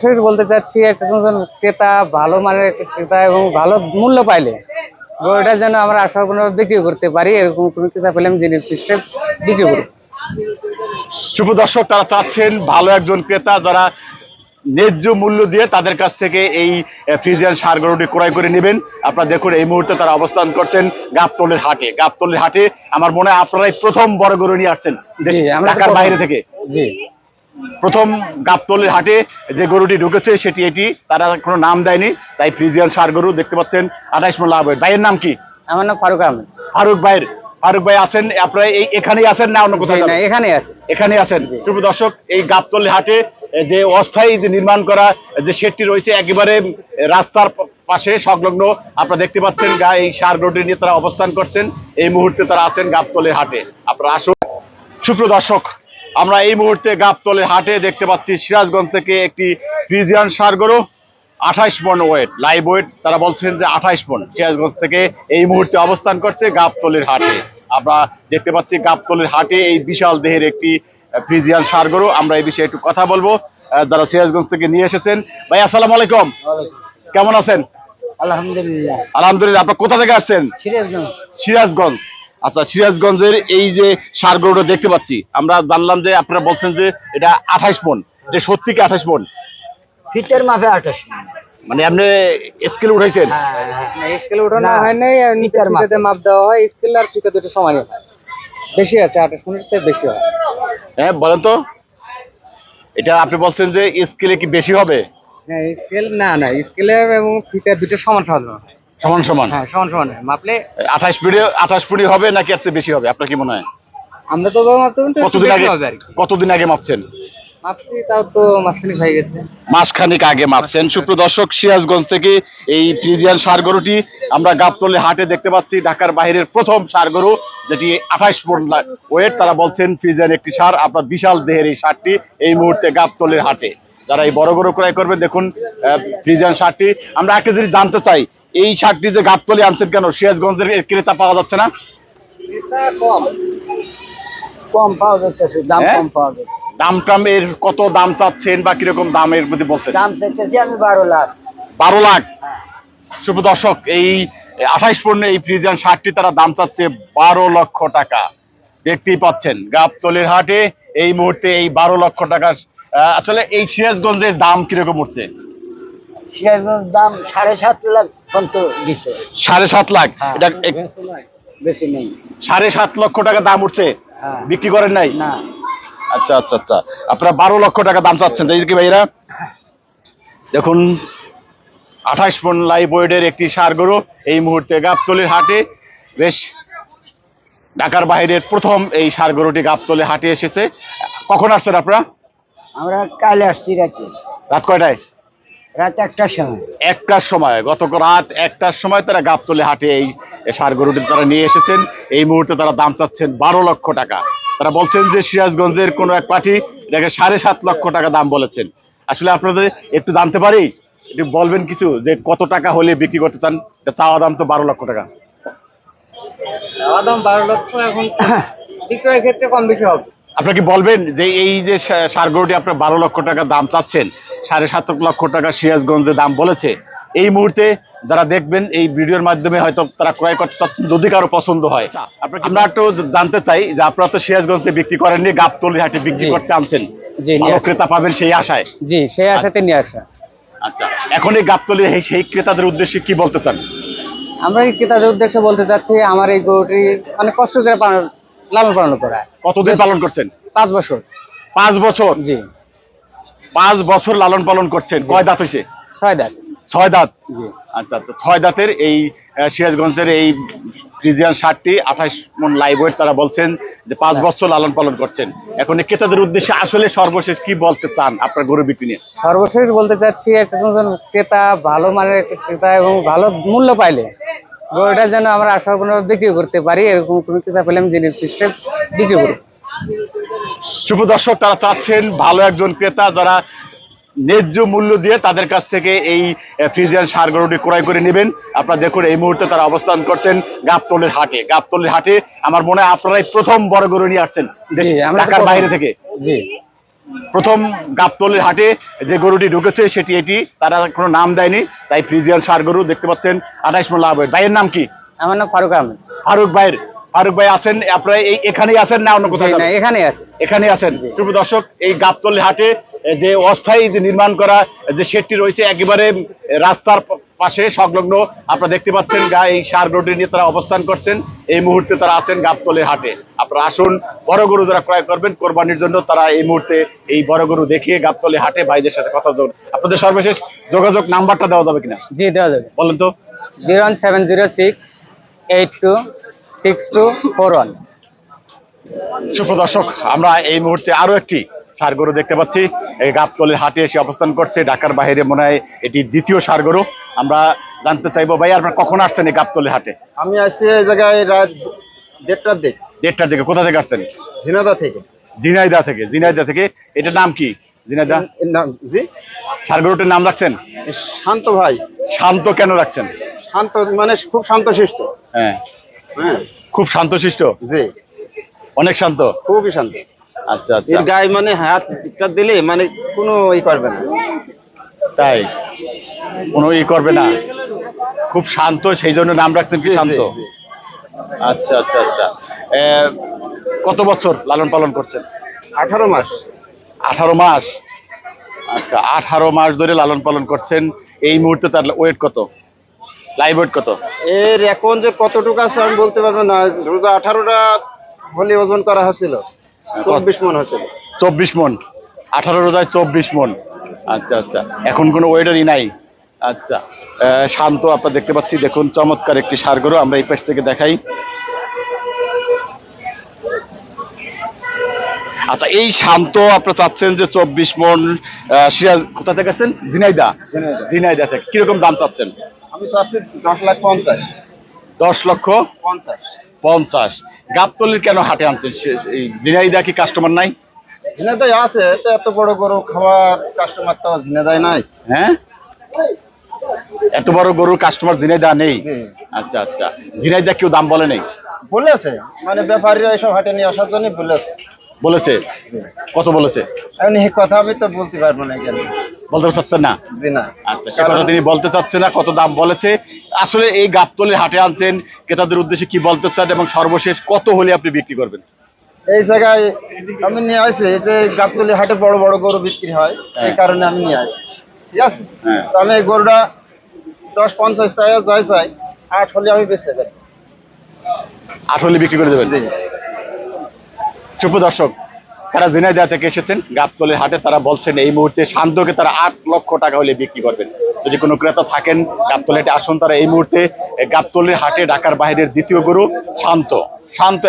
সরাসরি বলতে চাচ্ছি একটা একজন ক্রেতা ভালো মানের একটা ক্রেতা এবং ভালো মূল্য পাইলে গরুটার জন্য আমরা আশাগুলো বিক্রি করতে পারি, এরকম কোনো ক্রেতা পেলে আমি জিনিস সিস্টেম বিক্রি করি। শুভ দর্শক, তারা চাচ্ছেন ভালো একজন ক্রেতা যারা ন্যায্য মূল্য দিয়ে তাদের কাছ থেকে এই ফ্রিজিয়ান ষাঁড় গরুটি ক্রয় করে নেবেন। আপনারা দেখুন এই মুহূর্তে তারা অবস্থান করছেন গাবতলীর হাটে। গাবতলীর হাটে আমার মনে হয় আপনারাই প্রথম বড় গরু নিয়ে আসছেন ঢাকার বাইরে থেকে। জি, প্রথম গাবতলীর হাটে যে গরুটি ঢুকেছে সেটি এটি, তারা কোনো নাম দেয়নি, তাই ফ্রিজিয়ান ষাঁড় গরু দেখতে পাচ্ছেন। 28 মন লাভ হয়। ভাইয়ের নাম কি? আমার নাম ফারুক আহমেদ। ফারুক ভাই আছেন, আপনারা এখানেই আছেন না অন্য কোথাও? এখানে আছে। এখানে আছেন। শুভ দর্শক, এই গাবতলী হাটে যে অস্থায়ী যে নির্মাণ করা যে শেডটি রয়েছে একেবারে রাস্তার পাশে সংলগ্ন, আপনারা দেখতে পাচ্ছেন এই ষাঁড় গরুটি নিয়ে তারা অবস্থান করছেন। এই মুহূর্তে তারা আছেন গাবতলীর হাটে। আপনারা আসুন। সুপ্রিয় দর্শক, আমরা এই মুহূর্তে গাবতলীর হাটে দেখতে পাচ্ছি সিরাজগঞ্জ থেকে একটি ফ্রিজিয়ান ষাঁড় গরু, 28 মন ওয়েট, লাইভ ওয়েট। তারা বলছেন যে 28 মন সিরাজগঞ্জ থেকে এই মুহূর্তে অবস্থান করছে গাবতলীর হাটে। আমরা দেখতে পাচ্ছি গাবতলীর হাটে এই বিশাল দেহের একটি ফ্রিজিয়ান ষাঁড় গরু। আমরা এই বিষয়ে একটু কথা বলবো যারা সিরাজগঞ্জ থেকে নিয়ে এসেছেন। ভাই আসসালামু আলাইকুম, কেমন আছেন? আলহামদুলিল্লাহ। আলহামদুলিল্লাহ। আপনার কোথা থেকে আসছেন? সিরাজগঞ্জ। সিরাজগঞ্জ। আচ্ছা, সিরাজগঞ্জের এই যে ষাঁড় গরুটা দেখতে পাচ্ছি, আমরা জানলাম যে আপনারা বলছেন যে এটা 28 মন। এটা সত্যি কি 28 মন? ফিটের মাপে 28 মন। মানে আপনি স্কেল উঠাইছেন? স্কেল উঠানো হয় নাই, নিচের মাপে মাপ দেওয়া হয়। স্কেল আর ফিতে দুটো সমানই হয়, বেশি আছে 28 মনের চেয়ে বেশি হয়। হ্যাঁ বলেন তো, এটা আপনি বলছেন যে স্কেলে কি বেশি হবে? হ্যাঁ, স্কেল না স্কেলে এবং ফিতে দুটো সমান সমান হয়। সমান সমান? হ্যাঁ, সমান সমান হয়। মাপলে 28 ফুটি হবে নাকি এর চেয়ে বেশি হবে? আপনার কি মনে হয়? আমরা তো মাপতে কতদিন আগে হবে আর কি। কতদিন আগে মাপছেন? মাপছি তাও তো মাসখানেক হয়ে গেছে। মাসখানেক আগে মাপছেন। সুপ্রিয় দর্শক, সিরাজগঞ্জ থেকে এই ফ্রিজিয়ান ষাঁড় গরুটি আমরা গাবতলী হাটে দেখতে পাচ্ছি। ঢাকার বাইরের প্রথম ষাঁড় গরু, যেটি 28 মন ওয়েট। তারা বলছেন ফ্রিজিয়ান একটি ষাঁড়। আপনার বিশাল দেহের এই ষাঁড়টি এই মুহূর্তে গাবতলীর হাটে। যারা এই বড় গরু ক্রয় করবেন, দেখুন ফ্রিজিয়ান ষাঁড়টি। আমরা একটা জিনিস জানতে চাই, এই ষাঁড়টি যে গাবতলী আনছেন কেন? সিরাজগঞ্জের ক্রেতা পাওয়া যাচ্ছে না? এটা কম কম পাওয়া যাচ্ছে, দাম কম পাওয়া যাচ্ছে। দাম টাম এর কত দাম চাচ্ছেন বা কিরকম দামের মধ্যে বলছেন? দাম চাইতেছি আমি 12 লাখ। 12 লাখ? শুভ দর্শক, এই 28 পণ্যে এই ফ্রিজিয়ান ষাঁড়টি তারা দাম চাচ্ছে 12 লক্ষ টাকা। দেখতেই পাচ্ছেন গাবতলীর হাটে এই মুহূর্তে এই 12 লক্ষ টাকা। আসলে এই সিরাজগঞ্জের দাম কিরকম উঠছে? সিরাজগঞ্জ দাম 7.5 লাখ পর্যন্ত দিছে। 7.5 লাখ? এটা বেশি নেই। 7.5 লক্ষ টাকা দাম উঠছে, বিক্রি করেন নাই? না। আচ্ছা আচ্ছা আচ্ছা, আপনারা 12 লক্ষ টাকা দাম চাচ্ছেন, তাই কি ভাইরা? দেখুন 28 মন লাইভ ওয়েটের একটি ষাঁড় গরু এই মুহূর্তে গাবতলীর হাটে। বেশ, ঢাকার বাইরের প্রথম এই ষাঁড় গরুটি গাবতলী হাটে এসেছে। কখন আসছেন আপনারা? আমরা কাল আসছি রাতে। রাত কয়টায়? রাত 1টার সময়। 1টার সময়, গত রাত 1টার সময় তারা গাবতলী হাটে এই ষাঁড় গরুটি তারা নিয়ে এসেছেন। এই মুহূর্তে তারা দাম চাচ্ছেন 12 লক্ষ টাকা। তারা বলছেন যে সিরাজগঞ্জের কোন এক পার্টি এটাকে 7.5 লক্ষ টাকা দাম বলেছেন। আসলে আপনাদের একটু জানতে পারি, একটু বলবেন কিছু যে কত টাকা হলে বিক্রি করতে চান? এটা চাওয়া দাম তো 12 লক্ষ টাকা। চাওয়া দাম 12 লক্ষ, এখন বিক্রয়ের ক্ষেত্রে কম বেশি হবে। আপনাকে বলবেন যে এই যে ষাঁড় গরুটি আপনার 12 লক্ষ টাকা দাম চাচ্ছেন, 7.5 লক্ষ টাকা সিরাজগঞ্জে দাম বলেছে। এই মুহূর্তে যারা দেখবেন এই ভিডিওর মাধ্যমে হয়তো তারা ক্রয় করতে চাচ্ছেন, যদি কারো পছন্দ হয়। আমরা একটু জানতে চাই যে আপনারা তো সিরাজগঞ্জে বিক্রি করেননি, গাবতলী হাটে বিক্রি করতে আনছেন, ভালো ক্রেতা পাবেন সেই আশায়। জি, সেই আশাতে নিয়ে আসা। আচ্ছা, এখন এই গাবতলী সেই ক্রেতাদের উদ্দেশ্যে কি বলতে চান? আমরা এই ক্রেতাদের উদ্দেশ্যে বলতে চাচ্ছি, আমার এই গরুটি অনেক কষ্ট করে লালন পালন করা। কতদিন পালন করছেন? 5 বছর। 5 বছর? জি। 5 বছর লালন পালন করছেন। কয় দাঁত হয়েছে? 6 দাঁত। 6 দাঁত? জি। আচ্ছা আচ্ছা, 6 দাঁতের এই সিরাজগঞ্জের এই ফ্রিজিয়ান ষাঁড়টি 28 মন লাইভ ওয়েট। তারা বলছেন যে 5 বছর লালন পালন করছেন। এখন এই ক্রেতাদের উদ্দেশ্যে আসলে সর্বশেষ কি বলতে চান আপনার গরু বিক্রি নিয়ে? সর্বশেষ বলতে চাচ্ছি একটা একজন ক্রেতা ভালো মানের একটা ক্রেতা এবং ভালো মূল্য পাইলে গরুটার জন্য আমরা আশাগুলো বিক্রি করতে পারি, এরকম কোনো ক্রেতা পেলে আমি জিনিস সিস্টেম বিক্রি করি। শুভ দর্শক, তারা চাচ্ছেন ভালো একজন ক্রেতা যারা ন্যায্য মূল্য দিয়ে তাদের কাছ থেকে এই ফ্রিজিয়ান ষাঁড় গরুটি ক্রয় করে নেবেন। আপনারা দেখুন এই মুহূর্তে তারা অবস্থান করছেন গাবতলীর হাটে। গাবতলীর হাটে আমার মনে হয় আপনারাই প্রথম বড় গরু নিয়ে আসছেন ঢাকার বাইরে থেকে। জি। প্রথম গাবতলীর হাটে যে গরুটি ঢুকেছে সেটি এটি, তারা কোনো নাম দেয়নি, তাই ফ্রিজিয়ান ষাঁড় গরু দেখতে পাচ্ছেন 28 মণ লাভ হয়। ভাইয়ের নাম কি? আমার নাম ফারুক আহমেদ। ফারুক ভাই আছেন আপনারা এখানেই আছেন না অন্য কোথাও জি, না, যাবেন? এখানে আছে। এখানে আছেন। জি। শুভ দর্শক, এই গাবতলী হাটে যে অস্থায়ী যে নির্মাণ করা যে শেডটি রয়েছে একেবারে রাস্তার পাশে সংলগ্ন, আপনারা দেখতে পাচ্ছেন এই ষাঁড় গরুটি নিয়ে তারা অবস্থান করছেন। এই মুহূর্তে তারা আছেন গাবতলীর হাটে। আপনারা আসুন, বড় গরু যারা ক্রয় করবেন কোরবানির জন্য তারা এই মুহূর্তে এই বড় গরু দেখিয়ে গাবতলী হাটে ভাইদের সাথে কথা বলুন। আপনাদের সর্বশেষ যোগাযোগ নাম্বারটা দেওয়া যাবে কিনা জি, দেওয়া যাবে। বলেন তো। 01706826241। শুভ দর্শক, আমরা এই মুহূর্তে আরো একটি ষাঁড় গরু দেখতে পাচ্ছি। এই গাবতলীর হাটে এসে অবস্থান করছে। ঢাকার বাইরে মনে হয় এটি দ্বিতীয় ষাঁড় গরু। আমরা জানতে চাইবো ভাই আপনারা কখন আসছেন এই গাবতলী হাটে? আমি আসছি এই জায়গায় রাত 1:30টার দিক, 1:30 থেকে। কোথা থেকে আসছেন? ঝিনাদা থেকে। ঝিনাইদা থেকে। এটার নাম কি? ঝিনাইদা এর নাম জি ষাঁড় গরুটির নাম রাখছেন শান্ত ভাই। শান্ত। কেন রাখছেন? শান্ত মানে খুব শান্তশিষ্ট। হ্যাঁ, হ্যাঁ খুব শান্তশিষ্ট, জি, অনেক শান্ত। খুবই শান্ত। আচ্ছা আচ্ছা, এর গায়ে মানে হাতটা দিলে মানে কোনো করবে না। তাই কোনো করবে না, খুব শান্ত, সেই জন্য নাম রাখছেন কি জি, জি, শান্ত। জি। আচ্ছা আচ্ছা আচ্ছা। কত বছর লালন পালন করছেন? 18 মাস। 18 মাস। আচ্ছা, 18 মাস ধরে লালন পালন করছেন। এই মুহূর্তে তার ওয়েট কত, লাইভ ওয়েট কত? এর এখন যে কতটুকু আছে আমি বলতে পারবো না। রোজা 18টা হলে ওজন করা হয়েছিল, 24 মণ হয়েছিল। 24 মণ। 18 রোজায় 24 মণ। আচ্ছা আচ্ছা, এখন কোনো ওয়েটারই নাই। আচ্ছা, শান্ত আপনারা দেখতে পাচ্ছি। দেখুন, চমৎকার একটি ষাঁড় গরু। আমরা এই পাশ থেকে দেখাই। আচ্ছা, এই শান্ত আপনারা চাচ্ছেন যে 24 মণ। সিরাজ কোথা থেকে আছেন? ঝিনাইদা। ঝিনাইদহ। ঝিনাইদা থেকে কিরকম দাম চাচ্ছেন? আমি চাচ্ছি 10,50,000। 10,50,000। 50। গাবতলীর কেন হাটে আনছেন? এই ঝিনাইদা কি কাস্টমার নাই? ঝিনাইদহ আছে, তো এত বড় গরু খাওয়ার কাস্টমার তো ঝিনাইদহ নাই। হ্যাঁ, এত বড় গরুর কাস্টমার ঝিনাইদা নেই? জি। আচ্ছা আচ্ছা, ঝিনাইদা কেউ দাম বলে নেই? বলেছে, মানে ব্যাপারীরা এসব হাটে নিয়ে আসার জন্য বলেছে। বলেছে? কত বলেছে? এখন এই কথা আমি তো বলতে পারবো না কেন। বলতে চাচ্ছেন না? জি না। আচ্ছা, সে কথা তিনি বলতে চাচ্ছেন না কত দাম বলেছে। আসলে এই গাবতলীর হাটে আনছেন, ক্রেতাদের উদ্দেশ্যে কি বলতে চান এবং সর্বশেষ কত হলে আপনি বিক্রি করবেন? এই জায়গায় আমি নিয়ে আসি, এই যে গাবতলী হাটে বড় বড় গরু বিক্রি হয়, এই কারণে আমি নিয়ে আসি। ঠিক আছে, হ্যাঁ। তো আমি এই গরুটা 10,50 টাকা যাই 8 হলে আমি বেচে দেব। 8 হলে বিক্রি করে দেবেন? জি। শুভ দর্শক, তারা ঝিনাইদহ থেকে এসেছেন গাবতলীর হাটে। তারা বলছেন এই মুহূর্তে শান্তকে তারা 8 লক্ষ টাকা হলে বিক্রি করবেন। যদি কোনো ক্রেতা থাকেন গাবতলী হাটে আসুন। তারা এই মুহূর্তে গাবতলীর হাটে ঢাকার বাইরের দ্বিতীয় গরু শান্ত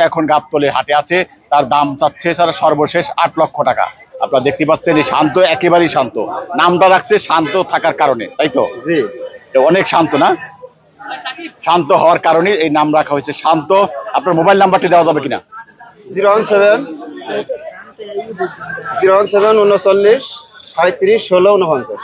এখন গাবতলীর হাটে আছে। তার দাম চাচ্ছে তারা সর্বশেষ 8 লক্ষ টাকা। আপনারা দেখতে পাচ্ছেন এই শান্ত একেবারেই শান্ত। নামটা রাখছে শান্ত থাকার কারণে, তাই তো? জি। অনেক শান্ত না? শান্ত হওয়ার কারণে এই নাম রাখা হয়েছে শান্ত। আপনার মোবাইল নাম্বারটি দেওয়া যাবে কিনা? 017 39 35 16 49।